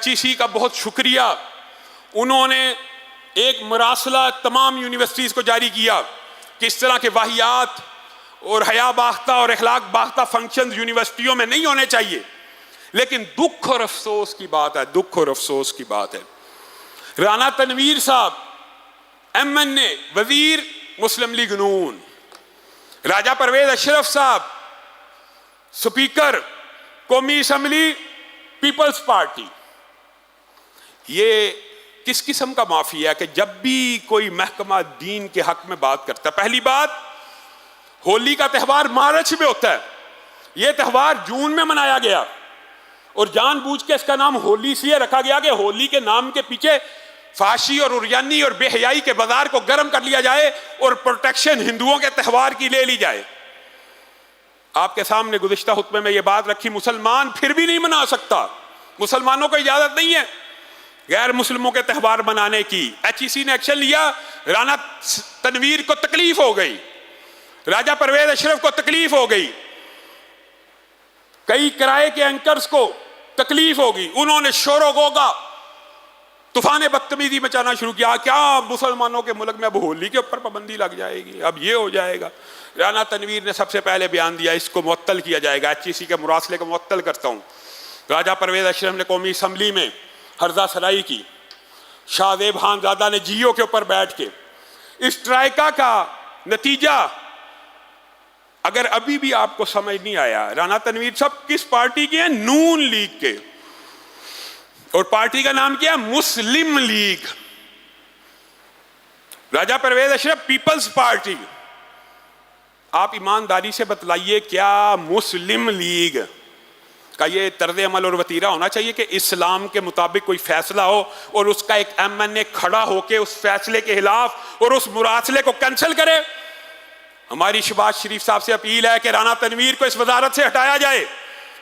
HEC کا بہت شکریہ، انہوں نے ایک مراسلہ تمام یونیورسٹیز کو جاری کیا کہ اس طرح کے واہیات اور حیا باختہ اور اخلاق باختہ فنکشنز یونیورسٹیوں میں نہیں ہونے چاہیے. لیکن دکھ اور افسوس کی بات ہے، دکھ اور افسوس کی بات ہے، رانا تنویر صاحب MNA وزیر مسلم لیگ نون، راجہ پرویز اشرف صاحب سپیکر قومی اسمبلی پیپلز پارٹی، یہ کس قسم کا مافیا ہے کہ جب بھی کوئی محکمہ دین کے حق میں بات کرتا ہے، پہلی بات ہولی کا تہوار مارچ میں ہوتا ہے، یہ تہوار جون میں منایا گیا اور جان بوجھ کے اس کا نام ہولی اس لیے رکھا گیا کہ ہولی کے نام کے پیچھے فحاشی اور عریانی اور بے حیائی کے بازار کو گرم کر لیا جائے اور پروٹیکشن ہندوؤں کے تہوار کی لے لی جائے. آپ کے سامنے گزشتہ خطبے میں یہ بات رکھی، مسلمان پھر بھی نہیں منا سکتا، مسلمانوں کو اجازت نہیں ہے غیر مسلموں کے تہوار منانے کی. HEC نے ایکشن لیا، رانا تنویر کو تکلیف ہو گئی، راجہ پرویز اشرف کو تکلیف ہو گئی، کئی کرائے کے اینکرز کو تکلیف ہوگی، انہوں نے شور و غوغا طوفان بدتمیزی مچانا شروع کیا، کیا مسلمانوں کے ملک میں اب ہولی کے اوپر پابندی لگ جائے گی، اب یہ ہو جائے گا. رانا تنویر نے سب سے پہلے بیان دیا اس کو معطل کیا جائے گا، HEC کے مراسلے کو معطل کرتا ہوں. راجہ پرویز اشرف نے قومی اسمبلی میں ہرزہ سرائی کی، شاہ زیب خان زادہ نے جیو کے اوپر بیٹھ کے اس ٹرائیکا کا نتیجہ اگر ابھی بھی آپ کو سمجھ نہیں آیا، رانا تنویر صاحب کس پارٹی کے ہیں؟ نون لیگ کے، اور پارٹی کا نام کیا ہے؟ مسلم لیگ. راجہ پرویز اشرف پیپلز پارٹی. آپ ایمانداری سے بتلائیے کیا مسلم لیگ کا یہ طرز عمل اور وتیرہ ہونا چاہیے کہ اسلام کے مطابق کوئی فیصلہ ہو اور اس کا ایک MNA کھڑا ہو کے اس فیصلے کے خلاف اور اس مراسلے کو کینسل کرے؟ ہماری شہباز شریف صاحب سے اپیل ہے کہ رانا تنویر کو اس وزارت سے ہٹایا جائے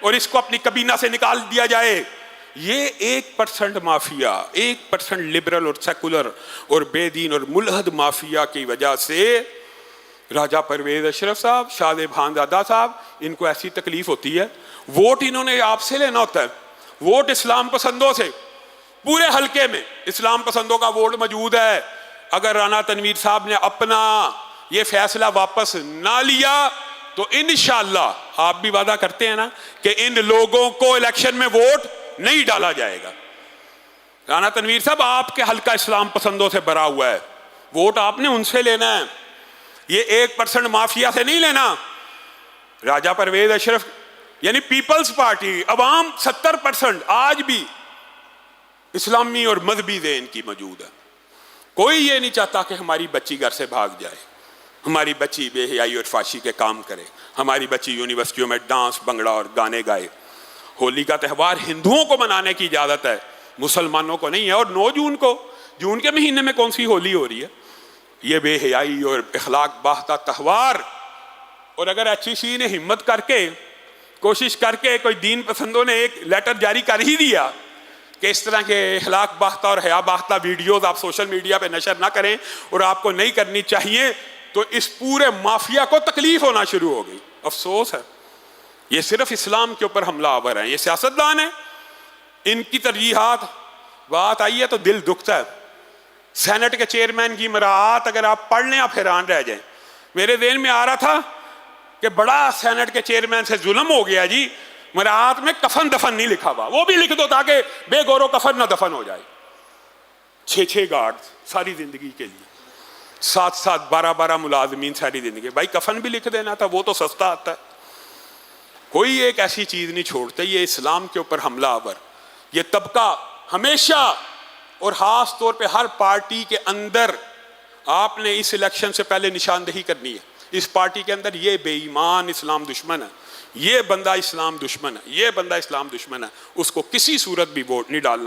اور اس کو اپنی کابینہ سے نکال دیا جائے. یہ 1% مافیا، 1% لبرل اور سیکولر اور بے دین اور ملحد مافیا کی وجہ سے راجہ پرویز اشرف صاحب، شاہ زیب خان زادہ صاحب، ان کو ایسی تکلیف ہوتی ہے. ووٹ انہوں نے آپ سے لینا ہوتا ہے، ووٹ اسلام پسندوں سے، پورے حلقے میں اسلام پسندوں کا ووٹ موجود ہے. اگر رانا تنویر صاحب نے اپنا یہ فیصلہ واپس نہ لیا تو انشاءاللہ آپ بھی وعدہ کرتے ہیں نا کہ ان لوگوں کو الیکشن میں ووٹ نہیں ڈالا جائے گا. رانا تنویر صاحب آپ کے حلقہ اسلام پسندوں سے بھرا ہوا ہے، ووٹ آپ نے ان سے لینا ہے، یہ 1% مافیا سے نہیں لینا. راجہ پرویز اشرف یعنی پیپلز پارٹی، عوام 70% آج بھی اسلامی اور مذہبی ذہن کی موجود ہے. کوئی یہ نہیں چاہتا کہ ہماری بچی گھر سے بھاگ جائے، ہماری بچی بے حیائی اور فحاشی کے کام کرے، ہماری بچی یونیورسٹیوں میں ڈانس بنگڑا اور گانے گائے. ہولی کا تہوار ہندوؤں کو منانے کی اجازت ہے، مسلمانوں کو نہیں ہے. اور 9 جون کو، جون کے مہینے میں کون سی ہولی ہو رہی ہے؟ یہ بے حیائی اور اخلاق باختہ تہوار. اور اگر HEC نے ہمت کر کے کوشش کر کے کوئی دین پسندوں نے ایک لیٹر جاری کر ہی دیا کہ اس طرح کے اخلاق باختہ اور حیا باختہ ویڈیوز آپ سوشل میڈیا پہ نشر نہ کریں اور آپ کو نہیں کرنی چاہیے، تو اس پورے مافیا کو تکلیف ہونا شروع ہو گئی. افسوس ہے، یہ صرف اسلام کے اوپر حملہ آور ہیں، یہ سیاستدان ہیں، ان کی ترجیحات بات آئی ہے تو دل دکھتا ہے. سینٹ کے چیئرمین کی مراعات اگر آپ پڑھ لیں آپ حیران رہ جائیں. میرے ذہن میں آ رہا تھا کہ بڑا سینٹ کے چیئرمین سے ظلم ہو گیا جی، مراعات میں کفن دفن نہیں لکھا ہوا، وہ بھی لکھ دو تاکہ بے گورو کفن نہ دفن ہو جائے. 6 گارڈ ساری زندگی کے لیے، 7 12 ملازمین ساری زندگی. بھائی کفن بھی لکھ دینا تھا، وہ تو سستا آتا ہے. کوئی ایک ایسی چیز نہیں چھوڑتے. یہ اسلام کے اوپر حملہ آور، یہ طبقہ ہمیشہ اور خاص طور پہ ہر پارٹی کے اندر آپ نے اس الیکشن سے پہلے نشاندہی کرنی ہے. اس پارٹی کے اندر یہ بے ایمان اسلام دشمن ہے، یہ بندہ اسلام دشمن ہے، یہ بندہ اسلام دشمن ہے، اس کو کسی صورت بھی ووٹ نہیں ڈالنا.